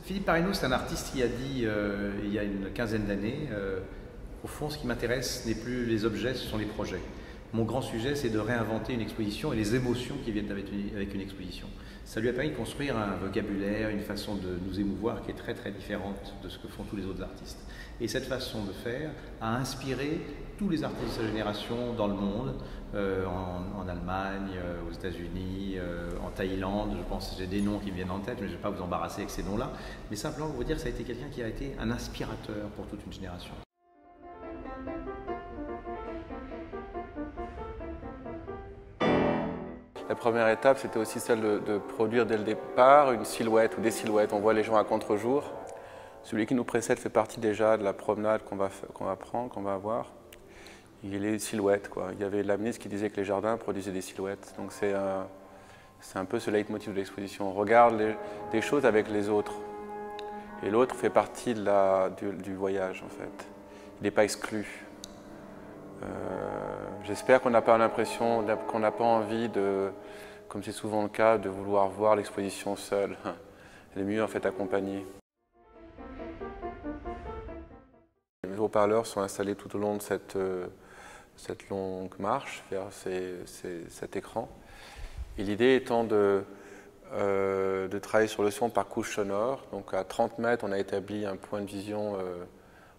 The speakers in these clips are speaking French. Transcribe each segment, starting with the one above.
Philippe Parreno, c'est un artiste qui a dit il y a une quinzaine d'années, au fond ce qui m'intéresse n'est plus les objets, ce sont les projets. Mon grand sujet, c'est de réinventer une exposition et les émotions qui viennent avec une exposition. Ça lui a permis de construire un vocabulaire, une façon de nous émouvoir qui est très très différente de ce que font tous les autres artistes. Et cette façon de faire a inspiré tous les artistes de sa génération dans le monde, en Allemagne, aux États-Unis, en Thaïlande. Je pense que j'ai des noms qui me viennent en tête, mais je ne vais pas vous embarrasser avec ces noms-là. Mais simplement vous dire que ça a été quelqu'un qui a été un inspirateur pour toute une génération. La première étape, c'était aussi celle de produire dès le départ une silhouette ou des silhouettes. On voit les gens à contre-jour. Celui qui nous précède fait partie déjà de la promenade qu'on va prendre, qu'on va avoir. Il est une silhouette, quoi. Il y avait Leibniz qui disait que les jardins produisaient des silhouettes. Donc c'est un peu ce leitmotiv de l'exposition. On regarde des choses avec les autres. Et l'autre fait partie du voyage, en fait. Il n'est pas exclu. J'espère qu'on n'a pas l'impression, qu'on n'a pas envie de, comme c'est souvent le cas, de vouloir voir l'exposition seule. Elle est mieux en fait accompagnée. Les haut-parleurs sont installés tout au long de cette longue marche vers cet écran. Et l'idée étant de travailler sur le son par couche sonore. Donc à 30 mètres, on a établi un point de vision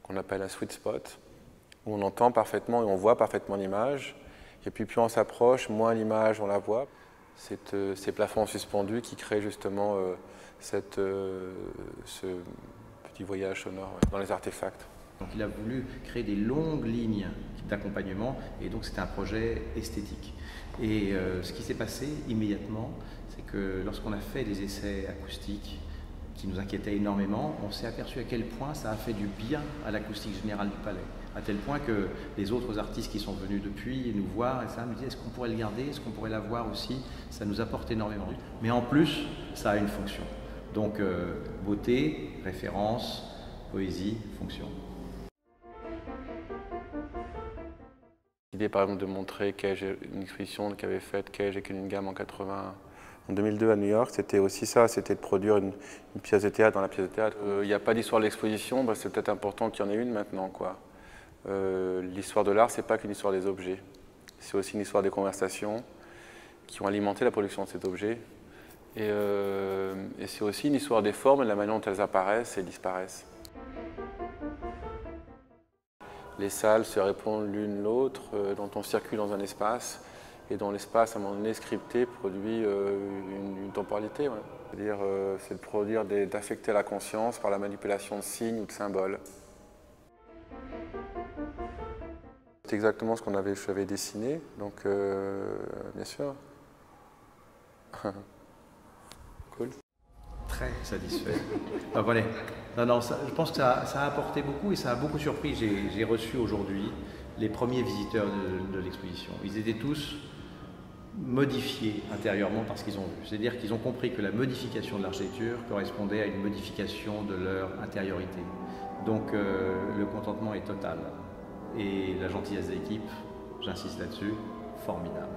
qu'on appelle un sweet spot, où on entend parfaitement et on voit parfaitement l'image. Et puis plus on s'approche, moins l'image on la voit. Ces plafonds suspendus qui créent justement ce petit voyage sonore dans les artefacts. Donc il a voulu créer des longues lignes d'accompagnement et donc c'était un projet esthétique. Et ce qui s'est passé immédiatement, c'est que lorsqu'on a fait des essais acoustiques qui nous inquiétaient énormément, on s'est aperçu à quel point ça a fait du bien à l'acoustique générale du palais. À tel point que les autres artistes qui sont venus depuis nous voir et ça nous disaient est-ce qu'on pourrait le garder, est-ce qu'on pourrait l'avoir aussi, ça nous apporte énormément. Mais en plus, ça a une fonction. Donc beauté, référence, poésie, fonction. L'idée par exemple de montrer Cage, une exposition qu'avait faite Cage et Cunningham en 2002 à New York, c'était aussi ça, c'était de produire une pièce de théâtre dans la pièce de théâtre. Il n'y a pas d'histoire de l'exposition, c'est peut-être important qu'il y en ait une maintenant, quoi. L'histoire de l'art, c'est pas qu'une histoire des objets, c'est aussi une histoire des conversations qui ont alimenté la production de cet objet. Et c'est aussi une histoire des formes et de la manière dont elles apparaissent et disparaissent. Les salles se répondent l'une l'autre, dont on circule dans un espace et dont l'espace, à un moment donné, scripté, produit une temporalité. Ouais. C'est-à-dire, c'est de produire, d'affecter la conscience par la manipulation de signes ou de symboles. C'est exactement ce qu'on j'avais dessiné, donc bien sûr. Cool. Très satisfait. Ben, voilà. Non, je pense que ça a apporté beaucoup et ça a beaucoup surpris. J'ai reçu aujourd'hui les premiers visiteurs de l'exposition. Ils étaient tous modifiés intérieurement par ce qu'ils ont vu. C'est-à-dire qu'ils ont compris que la modification de l'architecture correspondait à une modification de leur intériorité. Donc le contentement est total. Et la gentillesse de l'équipe, j'insiste là-dessus, formidable.